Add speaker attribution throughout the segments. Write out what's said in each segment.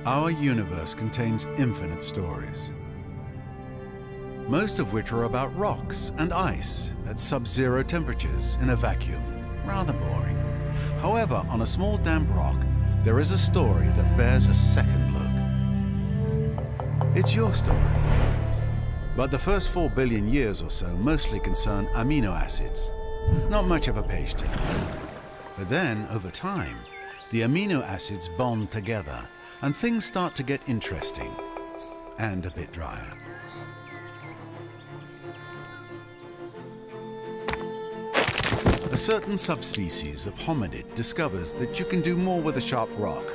Speaker 1: Our universe contains infinite stories, most of which are about rocks and ice at sub-zero temperatures in a vacuum. Rather boring. However, on a small damp rock, there is a story that bears a second look. It's your story. But the first 4 billion years or so mostly concern amino acids. Not much of a page turner. But then, over time, the amino acids bond together and things start to get interesting and a bit drier. A certain subspecies of hominid discovers that you can do more with a sharp rock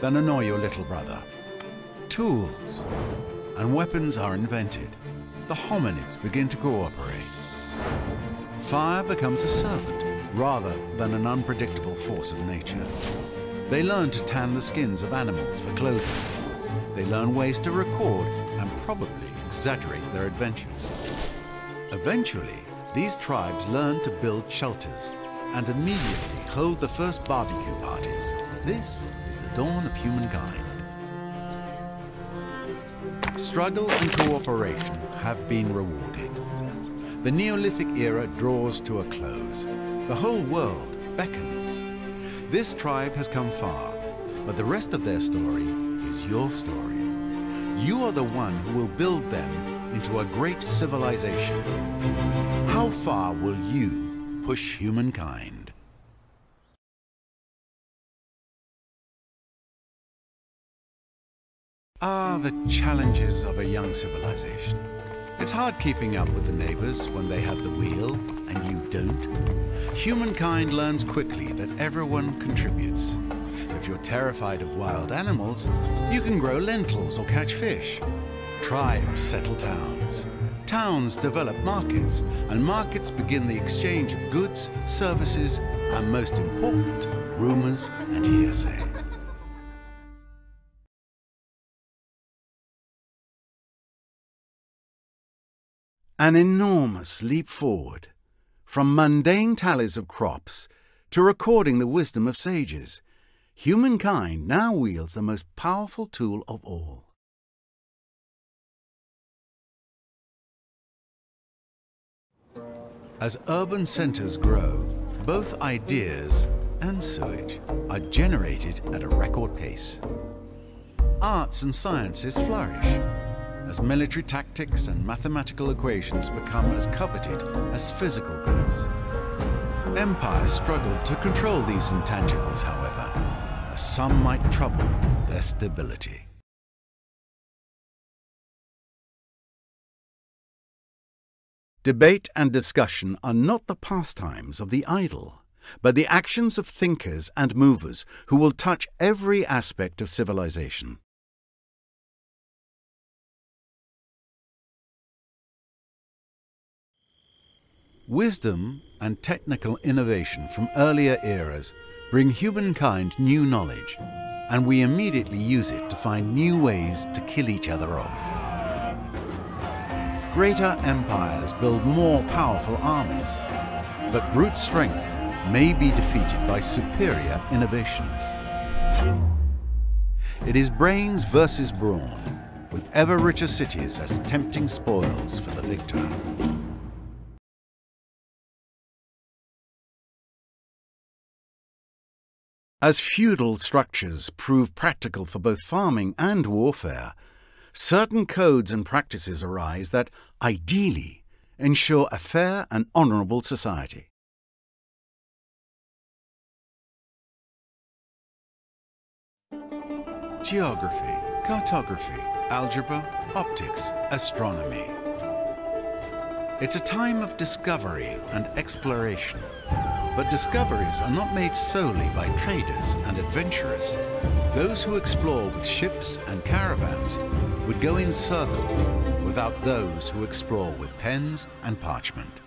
Speaker 1: than annoy your little brother. Tools and weapons are invented. The hominids begin to cooperate. Fire becomes a servant rather than an unpredictable force of nature. They learn to tan the skins of animals for clothing. They learn ways to record and probably exaggerate their adventures. Eventually, these tribes learn to build shelters and immediately hold the first barbecue parties. This is the dawn of humankind. Struggle and cooperation have been rewarded. The Neolithic era draws to a close. The whole world beckons. This tribe has come far, but the rest of their story is your story. You are the one who will build them into a great civilization. How far will you push humankind? The challenges of a young civilization. It's hard keeping up with the neighbors when they have the wheel and you don't. Humankind learns quickly that everyone contributes. If you're terrified of wild animals, you can grow lentils or catch fish. Tribes settle towns. Towns develop markets, and markets begin the exchange of goods, services, and most important, rumors and hearsay. An enormous leap forward, from mundane tallies of crops to recording the wisdom of sages. Humankind now wields the most powerful tool of all. As urban centers grow, both ideas and sewage are generated at a record pace. Arts and sciences flourish, as military tactics and mathematical equations become as coveted as physical goods. Empires struggle to control these intangibles, however, as some might trouble their stability. Debate and discussion are not the pastimes of the idle, but the actions of thinkers and movers who will touch every aspect of civilization. Wisdom and technical innovation from earlier eras bring humankind new knowledge, and we immediately use it to find new ways to kill each other off. Greater empires build more powerful armies, but brute strength may be defeated by superior innovations. It is brains versus brawn, with ever richer cities as tempting spoils for the victor. As feudal structures prove practical for both farming and warfare, certain codes and practices arise that, ideally, ensure a fair and honourable society. Geography, cartography, algebra, optics, astronomy. It's a time of discovery and exploration. But discoveries are not made solely by traders and adventurers. Those who explore with ships and caravans would go in circles without those who explore with pens and parchment.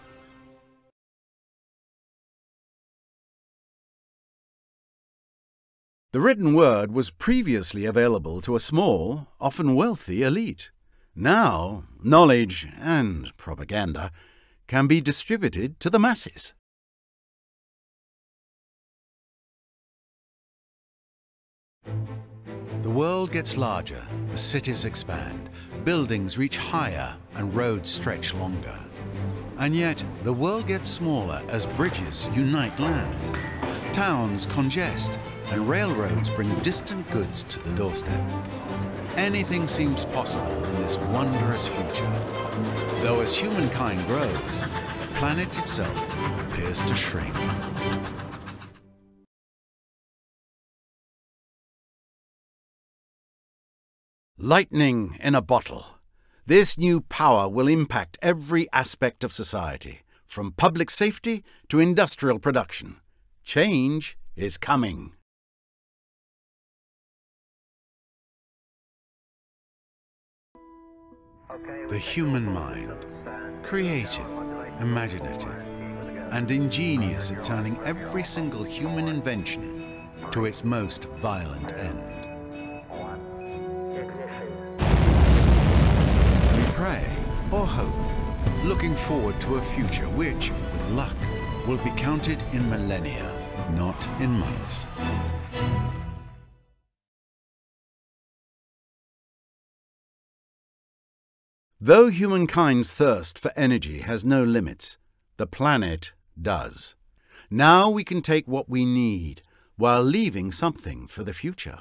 Speaker 1: The written word was previously available to a small, often wealthy elite. Now, knowledge and propaganda can be distributed to the masses. The world gets larger, the cities expand, buildings reach higher and roads stretch longer. And yet, the world gets smaller as bridges unite lands, towns congest, and railroads bring distant goods to the doorstep. Anything seems possible in this wondrous future, though as humankind grows, the planet itself appears to shrink. Lightning in a bottle. This new power will impact every aspect of society, from public safety to industrial production. Change is coming. The human mind, creative, imaginative, and ingenious at turning every single human invention to its most violent end. We pray or hope, looking forward to a future which, with luck, will be counted in millennia, not in months. Though humankind's thirst for energy has no limits, the planet does. Now we can take what we need while leaving something for the future.